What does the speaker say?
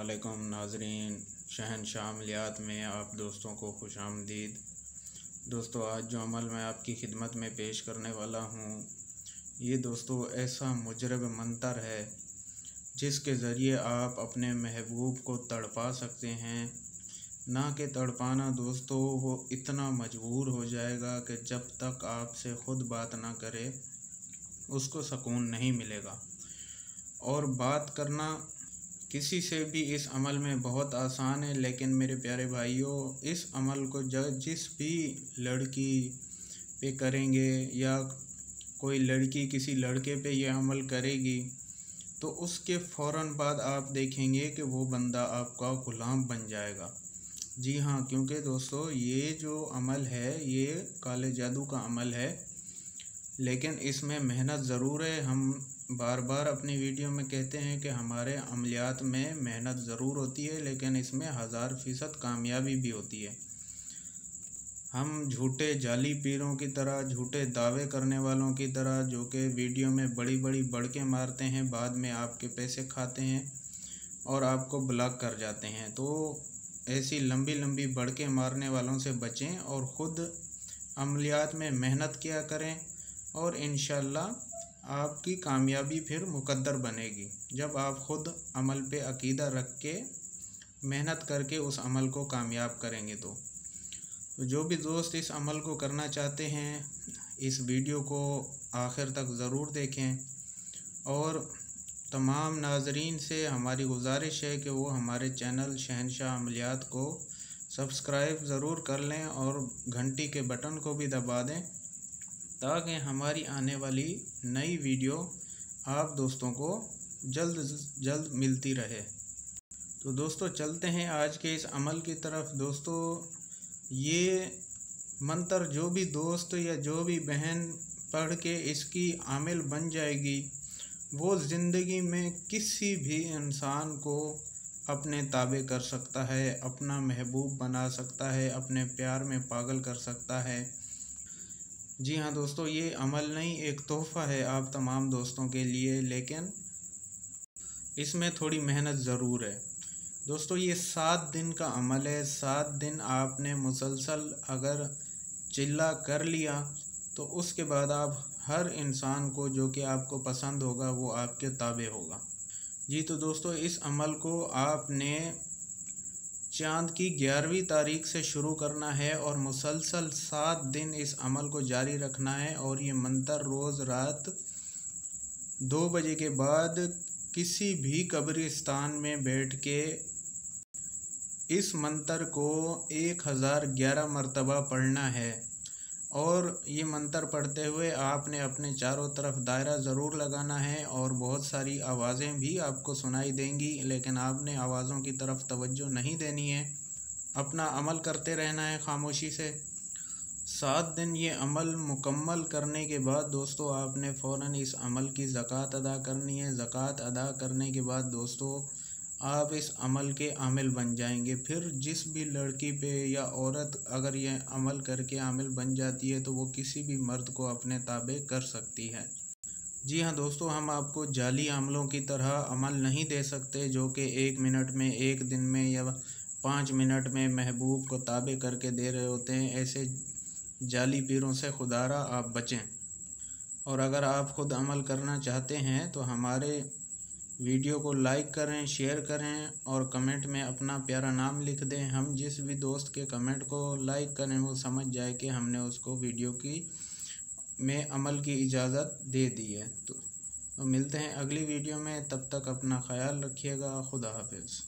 अस्सलामुअलैकुम नाज़रीन, शहनशाह अमलियात में आप दोस्तों को खुशामदीद। दोस्तों, आज जो अमल मैं आपकी खिदमत में पेश करने वाला हूँ, ये दोस्तों ऐसा मुजरब मंतर है जिसके ज़रिए आप अपने महबूब को तड़पा सकते हैं। ना कि तड़पाना दोस्तों, वो इतना मजबूर हो जाएगा कि जब तक आपसे ख़ुद बात ना करे उसको सुकून नहीं मिलेगा। और बात करना किसी से भी इस अमल में बहुत आसान है, लेकिन मेरे प्यारे भाइयों, इस अमल को जिस भी लड़की पे करेंगे या कोई लड़की किसी लड़के पे ये अमल करेगी तो उसके फ़ौरन बाद आप देखेंगे कि वो बंदा आपका ग़ुलाम बन जाएगा। जी हाँ, क्योंकि दोस्तों ये जो अमल है ये काले जादू का अमल है, लेकिन इसमें मेहनत ज़रूर है। हम बार बार अपनी वीडियो में कहते हैं कि हमारे अमलियात में मेहनत ज़रूर होती है, लेकिन इसमें 1000% कामयाबी भी होती है। हम झूठे जाली पीरों की तरह, झूठे दावे करने वालों की तरह, जो कि वीडियो में बड़ी बड़ी बढ़के मारते हैं, बाद में आपके पैसे खाते हैं और आपको ब्लॉक कर जाते हैं। तो ऐसी लंबी लंबी बढ़के मारने वालों से बचें और ख़ुद अमलियात में मेहनत किया करें और इंशाअल्लाह आपकी कामयाबी फिर मुकद्दर बनेगी जब आप ख़ुद अमल पे अकीदा रख के मेहनत करके उस अमल को कामयाब करेंगे। तो जो भी दोस्त इस अमल को करना चाहते हैं, इस वीडियो को आखिर तक ज़रूर देखें। और तमाम नाज़रीन से हमारी गुजारिश है कि वो हमारे चैनल शहनशाह अमलियात को सब्सक्राइब ज़रूर कर लें और घंटी के बटन को भी दबा दें, ताकि हमारी आने वाली नई वीडियो आप दोस्तों को जल्द मिलती रहे। तो दोस्तों, चलते हैं आज के इस अमल की तरफ। दोस्तों, ये मंत्र जो भी दोस्त या जो भी बहन पढ़ के इसकी आमिल बन जाएगी, वो ज़िंदगी में किसी भी इंसान को अपने ताबे कर सकता है, अपना महबूब बना सकता है, अपने प्यार में पागल कर सकता है। जी हाँ दोस्तों, ये अमल नहीं, एक तोहफ़ा है आप तमाम दोस्तों के लिए, लेकिन इसमें थोड़ी मेहनत ज़रूर है। दोस्तों, ये 7 दिन का अमल है। 7 दिन आपने मुसलसल अगर चिल्ला कर लिया तो उसके बाद आप हर इंसान को जो कि आपको पसंद होगा वो आपके ताबे होगा। जी तो दोस्तों, इस अमल को आपने चाँद की 11वीं तारीख से शुरू करना है और मुसलसल 7 दिन इस अमल को जारी रखना है। और ये मंत्र रोज़ रात 2 बजे के बाद किसी भी कब्रिस्तान में बैठ के इस मंत्र को 1011 मरतबा पढ़ना है। और ये मंत्र पढ़ते हुए आपने अपने चारों तरफ दायरा ज़रूर लगाना है और बहुत सारी आवाज़ें भी आपको सुनाई देंगी, लेकिन आपने आवाज़ों की तरफ तवज्जो नहीं देनी है, अपना अमल करते रहना है खामोशी से। 7 दिन ये अमल मुकम्मल करने के बाद दोस्तों आपने फ़ौरन इस अमल की ज़कात अदा करनी है। ज़कात अदा करने के बाद दोस्तों आप इस अमल के आमिल बन जाएंगे। फिर जिस भी लड़की पे या औरत अगर यह अमल करके आमिल बन जाती है तो वो किसी भी मर्द को अपने ताबे कर सकती है। जी हाँ दोस्तों, हम आपको जाली अमलों की तरह अमल नहीं दे सकते जो कि 1 मिनट में, 1 दिन में या 5 मिनट में महबूब को ताबे करके दे रहे होते हैं। ऐसे जाली पीरों से खुदारा आप बचें। और अगर आप ख़ुद अमल करना चाहते हैं तो हमारे वीडियो को लाइक करें, शेयर करें और कमेंट में अपना प्यारा नाम लिख दें। हम जिस भी दोस्त के कमेंट को लाइक करें वो समझ जाए कि हमने उसको वीडियो की में अमल की इजाज़त दे दी है। तो मिलते हैं अगली वीडियो में, तब तक अपना ख्याल रखिएगा। खुदा हाफिज़।